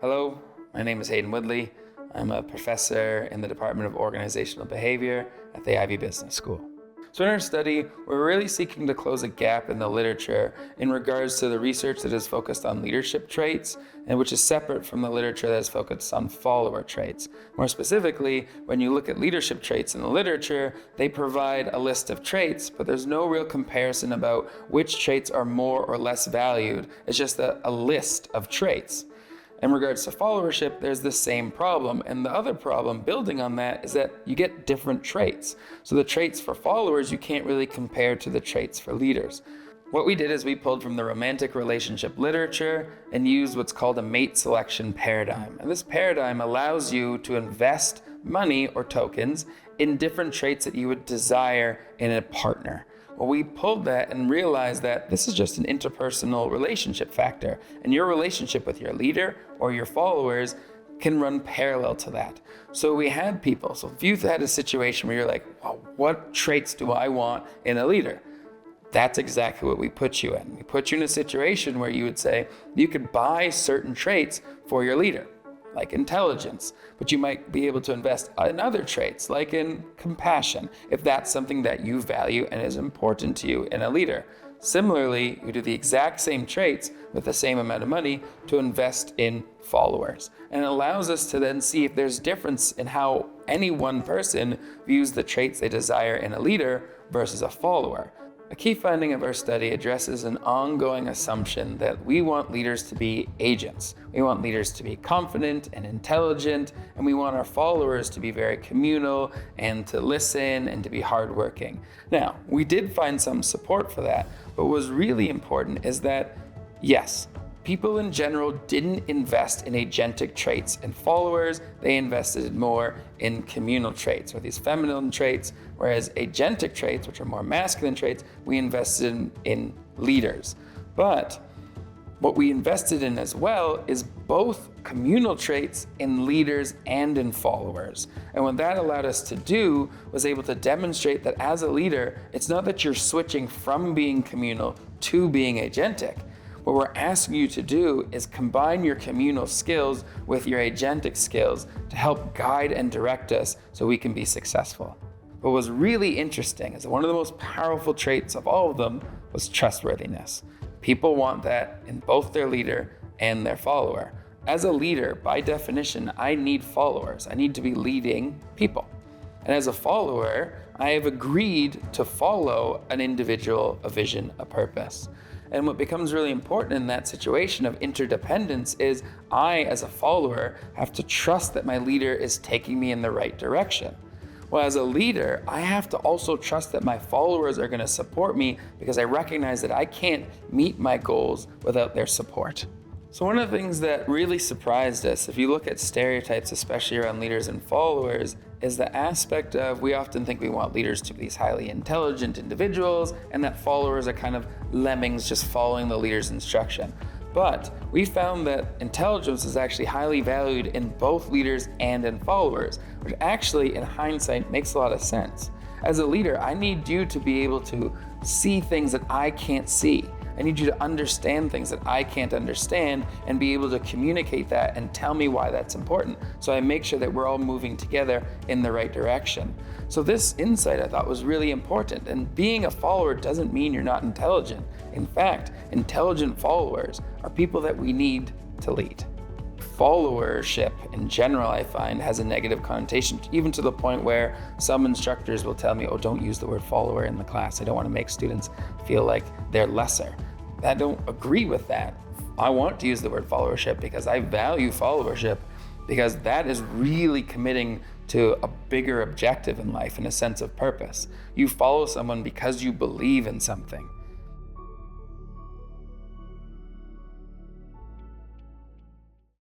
Hello, my name is Hayden Woodley. I'm a professor in the Department of Organizational Behavior at the Ivey Business School. So in our study, we're really seeking to close a gap in the literature in regards to the research that is focused on leadership traits and which is separate from the literature that is focused on follower traits. More specifically, when you look at leadership traits in the literature, they provide a list of traits, but there's no real comparison about which traits are more or less valued. It's just a list of traits. In regards to followership, there's the same problem. And the other problem building on that is that you get different traits. So the traits for followers, you can't really compare to the traits for leaders. What we did is we pulled from the romantic relationship literature and used what's called a mate selection paradigm. And this paradigm allows you to invest money or tokens in different traits that you would desire in a partner. Well, we pulled that and realized that this is just an interpersonal relationship factor, and your relationship with your leader or your followers can run parallel to that. So we had people, so if you've had a situation where you're like, well, what traits do I want in a leader? That's exactly what we put you in. We put you in a situation where you would say you could buy certain traits for your leader, like intelligence, but you might be able to invest in other traits, like in compassion, if that's something that you value and is important to you in a leader. Similarly, you do the exact same traits with the same amount of money to invest in followers. And it allows us to then see if there's difference in how any one person views the traits they desire in a leader versus a follower. A key finding of our study addresses an ongoing assumption that we want leaders to be agents. We want leaders to be confident and intelligent, and we want our followers to be very communal and to listen and to be hardworking. Now, we did find some support for that, but what was really important is that, yes, people in general didn't invest in agentic traits and followers. They invested more in communal traits, or these feminine traits, whereas agentic traits, which are more masculine traits, we invested in leaders. But what we invested in as well is both communal traits in leaders and in followers. And what that allowed us to do was able to demonstrate that as a leader, it's not that you're switching from being communal to being agentic. What we're asking you to do is combine your communal skills with your agentic skills to help guide and direct us so we can be successful. What was really interesting is that one of the most powerful traits of all of them was trustworthiness. People want that in both their leader and their follower. As a leader, by definition, I need followers. I need to be leading people. And as a follower, I have agreed to follow an individual, a vision, a purpose. And what becomes really important in that situation of interdependence is I, as a follower, have to trust that my leader is taking me in the right direction. Well, as a leader, I have to also trust that my followers are going to support me because I recognize that I can't meet my goals without their support. So one of the things that really surprised us, if you look at stereotypes, especially around leaders and followers, is the aspect of we often think we want leaders to be these highly intelligent individuals and that followers are kind of lemmings just following the leader's instruction. But we found that intelligence is actually highly valued in both leaders and in followers, which actually in hindsight makes a lot of sense. As a leader, I need you to be able to see things that I can't see. I need you to understand things that I can't understand and be able to communicate that and tell me why that's important. So I make sure that we're all moving together in the right direction. So this insight I thought was really important. And being a follower doesn't mean you're not intelligent. In fact, intelligent followers are people that we need to lead. Followership in general, I find, has a negative connotation, even to the point where some instructors will tell me, oh, don't use the word follower in the class. I don't want to make students feel like they're lesser. I don't agree with that. I want to use the word followership because I value followership because that is really committing to a bigger objective in life and a sense of purpose. You follow someone because you believe in something.